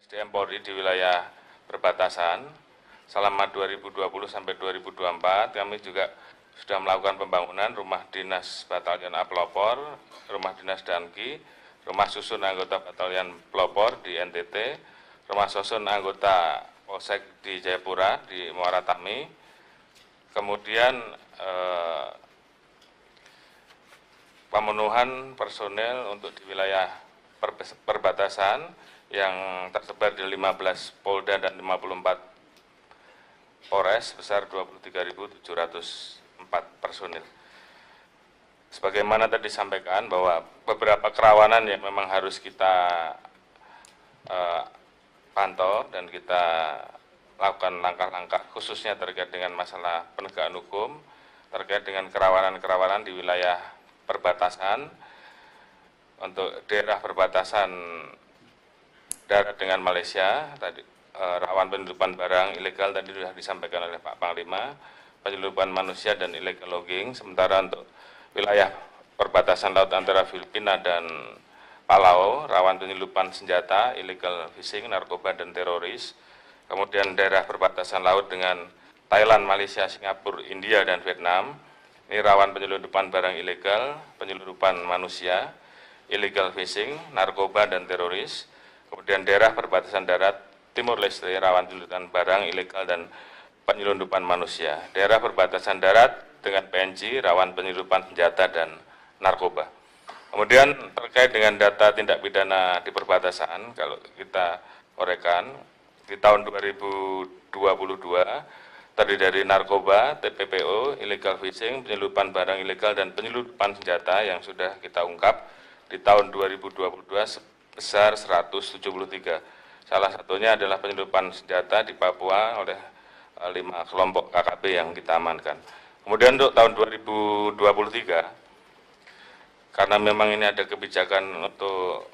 SDM Polri di wilayah perbatasan selama 2020 sampai 2024 kami juga sudah melakukan pembangunan rumah dinas Batalion A Pelopor, rumah dinas Danki, rumah susun anggota Batalion Pelopor di NTT, rumah susun anggota Polsek di Jayapura di Muara Tami, kemudian pemenuhan personel untuk di wilayah perbatasan yang tersebar di 15 Polda dan 54 Polres sebesar 23.704 personil. Sebagaimana tadi disampaikan bahwa beberapa kerawanan yang memang harus kita pantau dan kita lakukan langkah-langkah khususnya terkait dengan masalah penegakan hukum, terkait dengan kerawanan-kerawanan di wilayah perbatasan, untuk daerah perbatasan darat dengan Malaysia, tadi rawan penyelundupan barang ilegal tadi sudah disampaikan oleh Pak Panglima, penyelundupan manusia dan illegal logging. Sementara untuk wilayah perbatasan laut antara Filipina dan Palau, rawan penyelundupan senjata, illegal fishing, narkoba dan teroris. Kemudian daerah perbatasan laut dengan Thailand, Malaysia, Singapura, India dan Vietnam, ini rawan penyelundupan barang ilegal, penyelundupan manusia, illegal fishing, narkoba dan teroris. Kemudian daerah perbatasan darat Timur Leste rawan penyelundupan barang ilegal dan penyelundupan manusia. Daerah perbatasan darat dengan PNJ rawan penyelundupan senjata dan narkoba. Kemudian terkait dengan data tindak pidana di perbatasan, kalau kita uraikan di tahun 2022 terdiri dari narkoba, TPPO, illegal fishing, penyelundupan barang ilegal dan penyelundupan senjata yang sudah kita ungkap di tahun 2022 sebesar 173. Salah satunya adalah penyelundupan senjata di Papua oleh 5 kelompok KKB yang kita amankan. Kemudian untuk tahun 2023, karena memang ini ada kebijakan untuk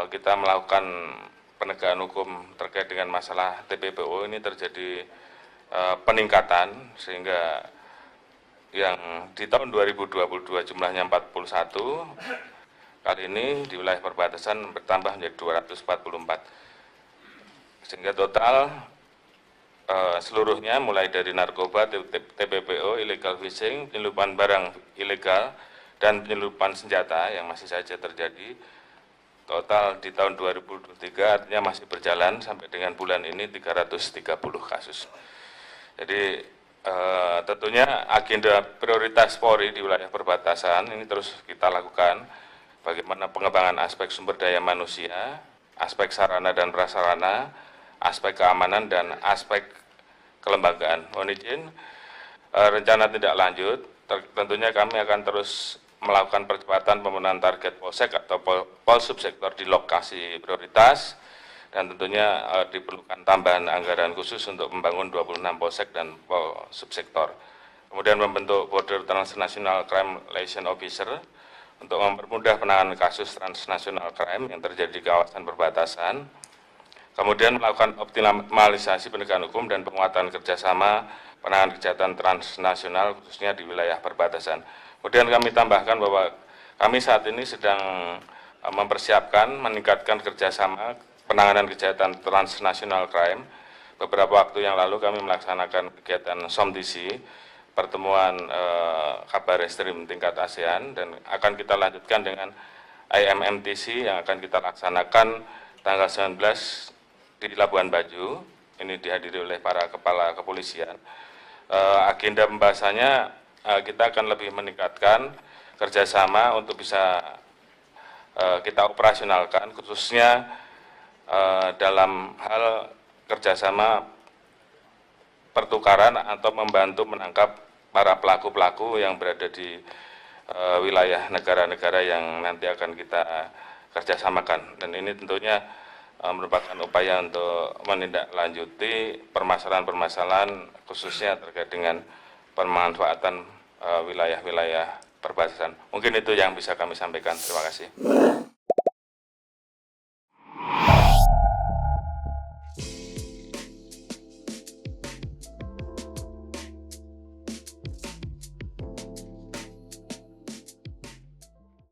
kita melakukan penegakan hukum terkait dengan masalah TPPO, ini terjadi peningkatan sehingga yang di tahun 2022 jumlahnya 41, kali ini di wilayah perbatasan bertambah menjadi 244. Sehingga total seluruhnya mulai dari narkoba, TPPO, illegal fishing, penyelundupan barang ilegal, dan penyelundupan senjata yang masih saja terjadi, total di tahun 2023 artinya masih berjalan sampai dengan bulan ini 330 kasus. Jadi tentunya agenda prioritas Polri di wilayah perbatasan ini terus kita lakukan, bagaimana pengembangan aspek sumber daya manusia, aspek sarana dan prasarana, aspek keamanan dan aspek kelembagaan. Mohon izin, rencana tindak lanjut, tentunya kami akan terus melakukan percepatan pemenuhan target polsek atau pol subsektor di lokasi prioritas, dan tentunya diperlukan tambahan anggaran khusus untuk membangun 26 polsek dan pol subsektor. Kemudian membentuk Border Transnational Crime Liaison Officer untuk mempermudah penanganan kasus transnational crime yang terjadi di kawasan perbatasan. Kemudian melakukan optimalisasi penegakan hukum dan penguatan kerjasama penanganan kejahatan transnasional khususnya di wilayah perbatasan. Kemudian kami tambahkan bahwa kami saat ini sedang mempersiapkan meningkatkan kerjasama penanganan kejahatan transnasional crime. Beberapa waktu yang lalu kami melaksanakan kegiatan SOMTC, pertemuan Kabar Reskrim tingkat ASEAN, dan akan kita lanjutkan dengan IMMTC yang akan kita laksanakan tanggal 19 di Labuan Bajo. Ini dihadiri oleh para kepala kepolisian. Agenda pembahasannya kita akan lebih meningkatkan kerjasama untuk bisa kita operasionalkan, khususnya dalam hal kerjasama pertukaran atau membantu menangkap para pelaku-pelaku yang berada di wilayah negara-negara yang nanti akan kita kerjasamakan. Dan ini tentunya merupakan upaya untuk menindaklanjuti permasalahan-permasalahan khususnya terkait dengan pemanfaatan wilayah-wilayah perbatasan. Mungkin itu yang bisa kami sampaikan. Terima kasih.